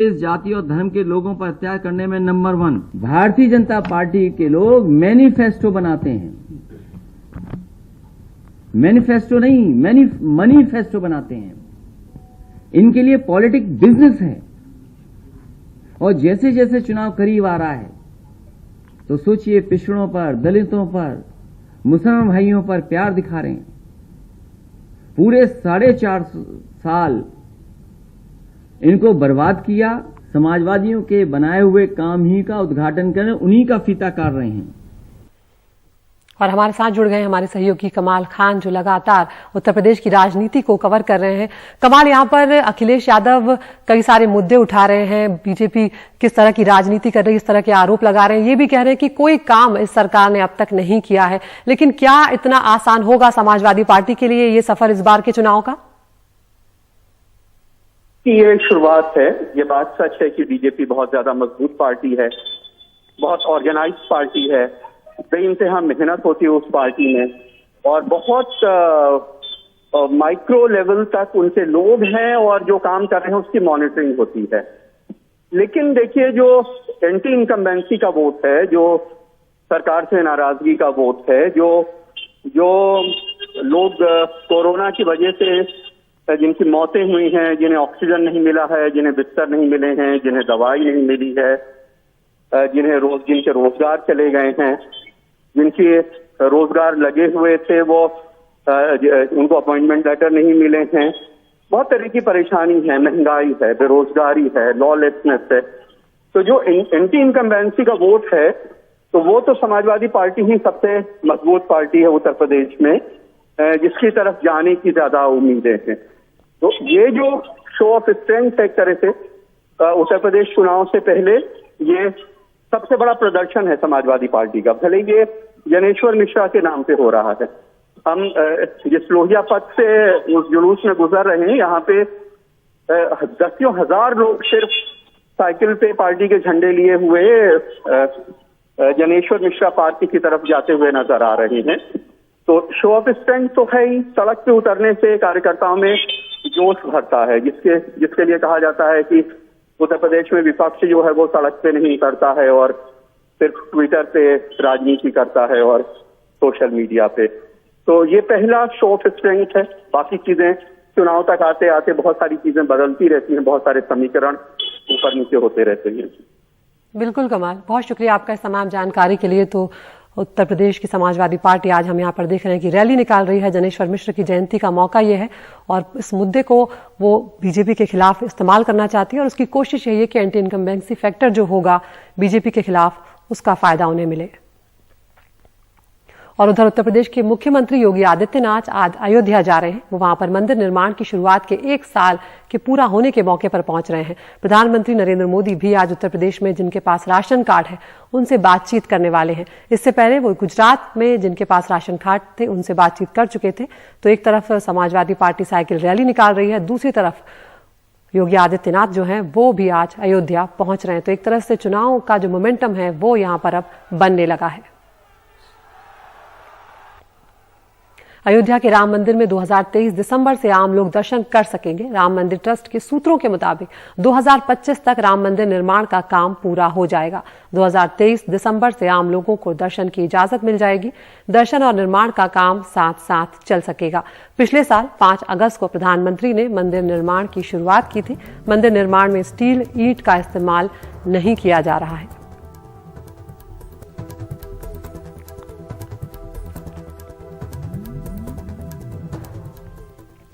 इस जाति और धर्म के लोगों पर अत्याचार करने में नंबर 1। भारतीय जनता पार्टी के लोग मैनिफेस्टो बनाते हैं, मैनिफेस्टो नहीं मनीफेस्टो बनाते हैं। इनके लिए पॉलिटिक्स बिजनेस है, और जैसे जैसे चुनाव करीब आ रहा है तो सोचिए पिछड़ों पर, दलितों पर, मुसलमान भाइयों पर प्यार दिखा रहे हैं। पूरे 4.5 साल इनको बर्बाद किया, समाजवादियों के बनाए हुए काम ही का उद्घाटन कर उन्हीं का फीता काट रहे हैं। और हमारे साथ जुड़ गए हमारे सहयोगी कमाल खान, जो लगातार उत्तर प्रदेश की राजनीति को कवर कर रहे हैं। कमाल, यहाँ पर अखिलेश यादव कई सारे मुद्दे उठा रहे हैं, बीजेपी किस तरह की राजनीति कर रही है, इस तरह के आरोप लगा रहे हैं। ये भी कह रहे हैं कि कोई काम इस सरकार ने अब तक नहीं किया है। लेकिन क्या इतना आसान होगा समाजवादी पार्टी के लिए ये सफर इस बार के चुनाव का? ये शुरुआत है। ये बात सच है कि बीजेपी बहुत ज्यादा मजबूत पार्टी है, बहुत ऑर्गेनाइज्ड पार्टी है, बेइंतहा मेहनत होती है उस पार्टी में, और बहुत माइक्रो लेवल तक उनके लोग हैं और जो काम कर रहे हैं उसकी मॉनिटरिंग होती है। लेकिन देखिए, जो एंटी इनकम्बेंसी का वोट है, जो सरकार से नाराजगी का वोट है, जो लोग कोरोना की वजह से जिनकी मौतें हुई हैं, जिन्हें ऑक्सीजन नहीं मिला है, जिन्हें बिस्तर नहीं मिले हैं, जिन्हें दवाई नहीं मिली है, जिनके रोजगार चले गए हैं, जिनके रोजगार लगे हुए थे वो उनको अपॉइंटमेंट लेटर नहीं मिले हैं, बहुत तरह की परेशानी है, महंगाई है, बेरोजगारी है, लॉलेसनेस है। तो जो एंटी इनकम्बेंसी का वोट है, तो वो तो समाजवादी पार्टी ही सबसे मजबूत पार्टी है उत्तर प्रदेश में, जिसकी तरफ जाने की ज्यादा उम्मीदें हैं। तो ये जो शो ऑफ स्ट्रेंथ है एक तरह से उत्तर प्रदेश चुनाव से पहले, ये सबसे बड़ा प्रदर्शन है समाजवादी पार्टी का। भले ये जनेश्वर मिश्रा के नाम पे हो रहा है। हम जिस लोहिया पथ से उस जुलूस में गुजर रहे हैं, यहाँ पे दसियों हजार लोग सिर्फ साइकिल पे पार्टी के झंडे लिए हुए जनेश्वर मिश्रा पार्टी की तरफ जाते हुए नजर आ रहे हैं। तो शो ऑफ स्ट्रेंथ तो है ही, सड़क पे उतरने से कार्यकर्ताओं में जोश भरता है, जिसके लिए कहा जाता है कि उत्तर प्रदेश में विपक्ष जो है वो सड़क पे नहीं उतरता है और सिर्फ ट्विटर पे राजनीति करता है और सोशल मीडिया पे। तो ये पहला शो ऑफ स्ट्रेंथ है। बाकी चीजें चुनाव तक आते आते बहुत सारी चीजें बदलती रहती हैं, बहुत सारे समीकरण ऊपर नीचे होते रहते हैं। बिल्कुल कमाल, बहुत शुक्रिया आपका इस तमाम जानकारी के लिए। तो उत्तर प्रदेश की समाजवादी पार्टी आज हम यहाँ पर देख रहे हैं कि रैली निकाल रही है। जनेश्वर मिश्र की जयंती का मौका ये है और इस मुद्दे को वो बीजेपी के खिलाफ इस्तेमाल करना चाहती है और उसकी कोशिश यही है कि एंटी इनकम्बेंसी फैक्टर जो होगा बीजेपी के खिलाफ, उसका फायदा उन्हें मिले। और उधर उत्तर प्रदेश के मुख्यमंत्री योगी आदित्यनाथ आज अयोध्या जा रहे हैं। वो वहां पर मंदिर निर्माण की शुरुआत के 1 साल के पूरा होने के मौके पर पहुंच रहे हैं। प्रधानमंत्री नरेंद्र मोदी भी आज उत्तर प्रदेश में जिनके पास राशन कार्ड है उनसे बातचीत करने वाले हैं। इससे पहले वो गुजरात में जिनके पास राशन कार्ड थे उनसे बातचीत कर चुके थे। तो एक तरफ समाजवादी पार्टी साइकिल रैली निकाल रही है, दूसरी तरफ योगी आदित्यनाथ जो हैं वो भी आज अयोध्या पहुंच रहे हैं। तो एक तरह से चुनाव का जो मोमेंटम है वो यहां पर अब बनने लगा है। अयोध्या के राम मंदिर में 2023 दिसंबर से आम लोग दर्शन कर सकेंगे। राम मंदिर ट्रस्ट के सूत्रों के मुताबिक 2025 तक राम मंदिर निर्माण का काम पूरा हो जाएगा। 2023 दिसंबर से आम लोगों को दर्शन की इजाजत मिल जाएगी। दर्शन और निर्माण का काम साथ साथ चल सकेगा। पिछले साल 5 अगस्त को प्रधानमंत्री ने मंदिर निर्माण की शुरुआत की थी। मंदिर निर्माण में स्टील, ईंट का इस्तेमाल नहीं किया जा रहा है।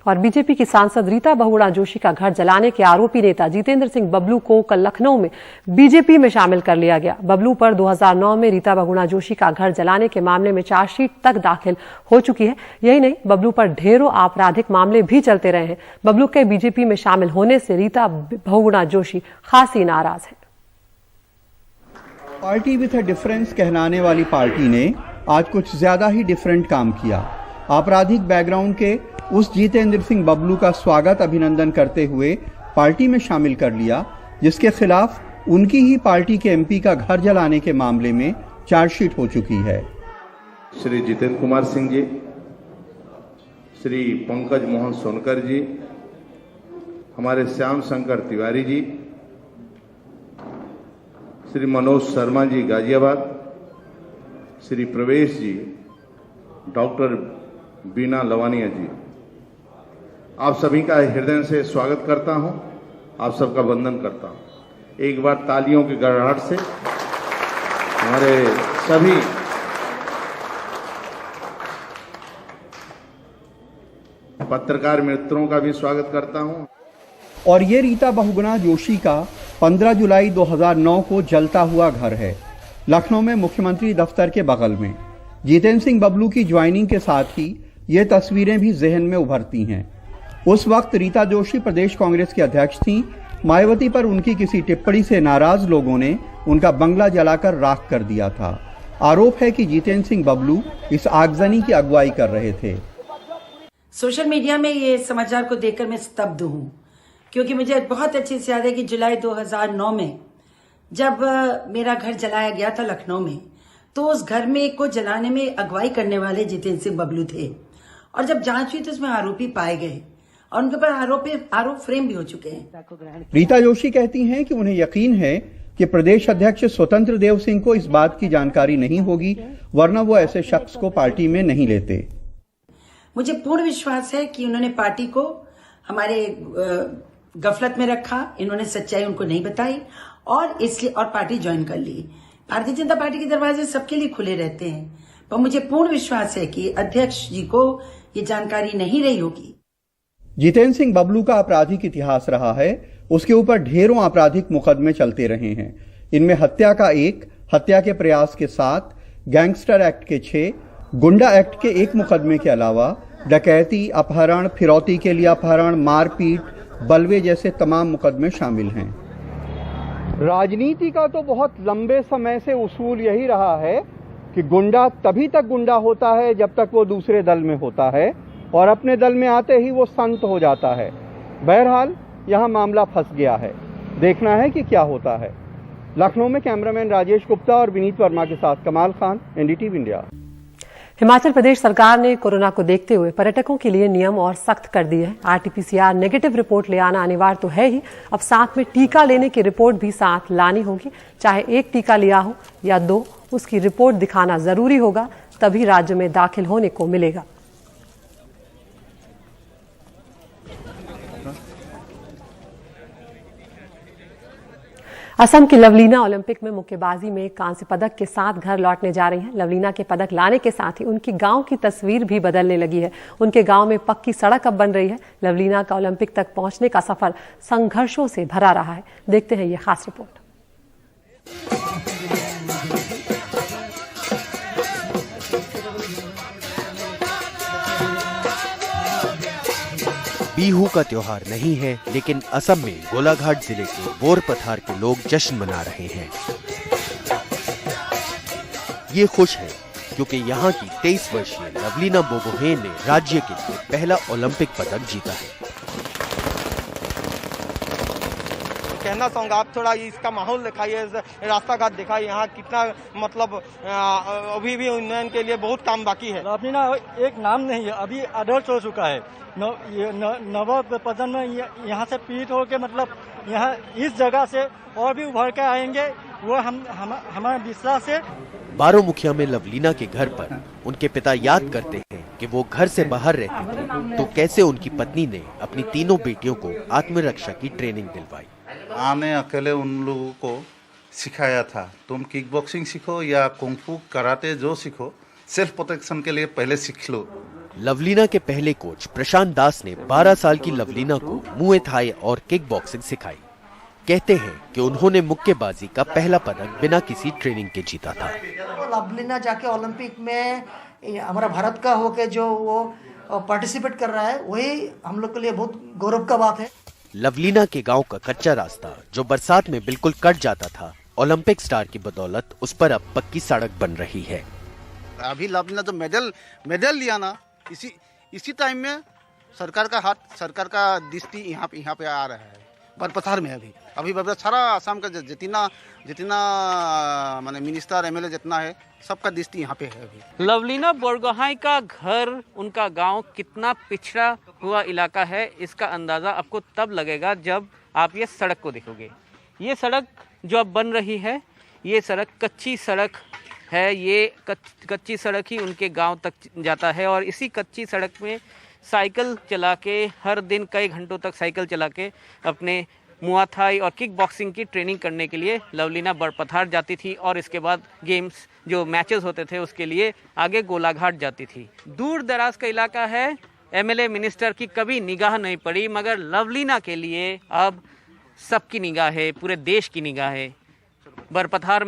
और बीजेपी की सांसद रीता बहुगुणा जोशी का घर जलाने के आरोपी नेता जितेंद्र सिंह बबलू को कल लखनऊ में बीजेपी में शामिल कर लिया गया। बबलू पर 2009 में रीता बहुगुणा जोशी का घर जलाने के मामले में चार्जशीट तक दाखिल हो चुकी है। यही नहीं, बबलू पर ढेरों आपराधिक मामले भी चलते रहे हैं। बबलू के बीजेपी में शामिल होने से रीता बहुगुणा जोशी खासी नाराज है। पार्टी विथ अ डिफरेंस कहलाने वाली पार्टी ने आज कुछ ज्यादा ही डिफरेंट काम किया। आपराधिक बैकग्राउंड के उस जितेंद्र सिंह बबलू का स्वागत अभिनंदन करते हुए पार्टी में शामिल कर लिया, जिसके खिलाफ उनकी ही पार्टी के एमपी का घर जलाने के मामले में चार्जशीट हो चुकी है। श्री जितेंद्र कुमार सिंह जी, श्री पंकज मोहन सोनकर जी, हमारे श्याम शंकर तिवारी जी, श्री मनोज शर्मा जी गाजियाबाद, श्री प्रवेश जी, डॉक्टर बीना लवानिया जी, आप सभी का हृदय से स्वागत करता हूं, आप सबका वंदन करता हूं। एक बार तालियों की गड़गड़ाहट से हमारे सभी पत्रकार मित्रों का भी स्वागत करता हूं। और ये रीता बहुगुणा जोशी का 15 जुलाई 2009 को जलता हुआ घर है, लखनऊ में मुख्यमंत्री दफ्तर के बगल में। जितेंद्र सिंह बबलू की ज्वाइनिंग के साथ ही ये तस्वीरें भी जहन में उभरती हैं। उस वक्त रीता जोशी प्रदेश कांग्रेस की अध्यक्ष थीं। मायावती पर उनकी किसी टिप्पणी से नाराज लोगों ने उनका बंगला जलाकर राख कर दिया था। आरोप है कि जितेंद्र सिंह बबलू इस आगजनी की अगुवाई कर रहे थे। सोशल मीडिया में ये समाचार को देखकर मैं स्तब्ध हूं, क्योंकि मुझे बहुत अच्छे से याद है कि जुलाई 2009 में जब मेरा घर जलाया गया था लखनऊ में, तो उस घर में को जलाने में अगुवाई करने वाले जितेंद्र सिंह बबलू थे। और जब जांच हुई तो उसमें आरोपी पाए गए और उनके ऊपर आरोप फ्रेम भी हो चुके हैं। रीता जोशी कहती हैं कि उन्हें यकीन है कि प्रदेश अध्यक्ष स्वतंत्र देव सिंह को इस बात की जानकारी नहीं होगी, वरना वो ऐसे शख्स को पार्टी में नहीं लेते। मुझे पूर्ण विश्वास है कि उन्होंने पार्टी को हमारे गफलत में रखा, इन्होंने सच्चाई उनको नहीं बताई और इसलिए और पार्टी ज्वाइन कर ली। भारतीय जनता पार्टी के दरवाजे सबके लिए खुले रहते हैं, पर मुझे पूर्ण विश्वास है कि अध्यक्ष जी को ये जानकारी नहीं रही होगी। जितेंद्र सिंह बबलू का आपराधिक इतिहास रहा है, उसके ऊपर ढेरों आपराधिक मुकदमे चलते रहे हैं। इनमें हत्या का 1, हत्या के प्रयास के 7, गैंगस्टर एक्ट के 6, गुंडा एक्ट के 1 मुकदमे के अलावा डकैती, अपहरण, फिरौती के लिए अपहरण, मारपीट, बलवे जैसे तमाम मुकदमे शामिल हैं। राजनीति का तो बहुत लंबे समय से उसूल यही रहा है कि गुंडा तभी तक गुंडा होता है जब तक वो दूसरे दल में होता है, और अपने दल में आते ही वो संत हो जाता है। बहरहाल यहाँ मामला फंस गया है, देखना है कि क्या होता है। लखनऊ में कैमरामैन राजेश गुप्ता और विनीत वर्मा के साथ कमाल खान, एनडीटीवी इंडिया। हिमाचल प्रदेश सरकार ने कोरोना को देखते हुए पर्यटकों के लिए नियम और सख्त कर दिए हैं। आरटीपीसीआर नेगेटिव रिपोर्ट ले आना अनिवार्य तो है ही, अब साथ में टीका लेने की रिपोर्ट भी साथ लानी होगी। चाहे 1 टीका लिया हो या 2, उसकी रिपोर्ट दिखाना जरूरी होगा, तभी राज्य में दाखिल होने को मिलेगा। असम की लवलीना ओलंपिक में मुक्केबाजी में कांस्य पदक के साथ घर लौटने जा रही हैं। लवलीना के पदक लाने के साथ ही उनकी गांव की तस्वीर भी बदलने लगी है। उनके गांव में पक्की सड़क अब बन रही है। लवलीना का ओलंपिक तक पहुंचने का सफर संघर्षों से भरा रहा है। देखते हैं ये खास रिपोर्ट। बिहू का त्योहार नहीं है, लेकिन असम में गोलाघाट जिले के बोरपथार के लोग जश्न मना रहे हैं। ये खुश है क्योंकि यहाँ की 23 वर्षीय लवलीना बोगोहेन ने राज्य के लिए पहला ओलंपिक पदक जीता है। कहना चाहूँगा, आप थोड़ा इसका माहौल दिखाइए, रास्ता घाट दिखाइए, यहाँ कितना मतलब अभी भी उन्नयन के लिए बहुत काम बाकी है। लवलीना एक नाम नहीं है, अभी आदर्श हो चुका है। नव प्रजन्म में यहाँ से पीड़ित होकर मतलब यहाँ इस जगह से और भी उभर के आएंगे, वो हमारा विश्वास है। बारोमुखिया में लवलीना के घर पर उनके पिता याद करते हैं कि वो घर से बाहर रहते थे तो कैसे उनकी पत्नी ने अपनी तीनों बेटियों को आत्मरक्षा की ट्रेनिंग दिलवाई। आने अकेले उन लोगों को सिखाया था, तुम किक बॉक्सिंग सीखो या कुंफू कराटे जो सीखो, सेल्फ प्रोटेक्शन के लिए पहले सीख लो। लवलीना के पहले कोच प्रशांत दास ने 12 साल की लवलीना को मुए थाई और किक बॉक्सिंग सिखाई। कहते हैं कि उन्होंने मुक्केबाजी का पहला पदक बिना किसी ट्रेनिंग के जीता था। लवलीना जाके ओलंपिक में हमारा भारत का होके जो वो पार्टिसिपेट कर रहा है, वही हम लोग के लिए बहुत गौरव का बात है। लवलीना के गांव का कच्चा रास्ता जो बरसात में बिल्कुल कट जाता था, ओलंपिक स्टार की बदौलत उस पर अब पक्की सड़क बन रही है। अभी लवलीना जो मेडल लिया ना, इसी टाइम में सरकार का हाथ, सरकार का दृष्टि यहाँ पे आ रहा है बरपथार में। अभी सारा आसाम का जितना माने मिनिस्टर एमएलए जितना है, सबका दृष्टि यहाँ पे है। अभी लवलीना बोरगोहाई का घर, उनका गांव कितना पिछड़ा हुआ इलाका है, इसका अंदाजा आपको तब लगेगा जब आप ये सड़क को देखोगे। ये सड़क जो अब बन रही है, ये सड़क कच्ची सड़क है, ये कच्ची सड़क ही उनके गांव तक जाता है और इसी कच्ची सड़क में साइकिल चला के हर दिन कई घंटों तक साइकिल चला के अपने मुआ थाई और किक बॉक्सिंग की ट्रेनिंग करने के लिए लवलीना बड़पथार जाती थी और इसके बाद गेम्स जो मैचेस होते थे उसके लिए आगे गोलाघाट जाती थी। दूर दराज का इलाका है, एमएलए मिनिस्टर की कभी निगाह नहीं पड़ी, मगर लवलीना के लिए अब सबकी निगाह है, पूरे देश की निगाह है। बड़पथार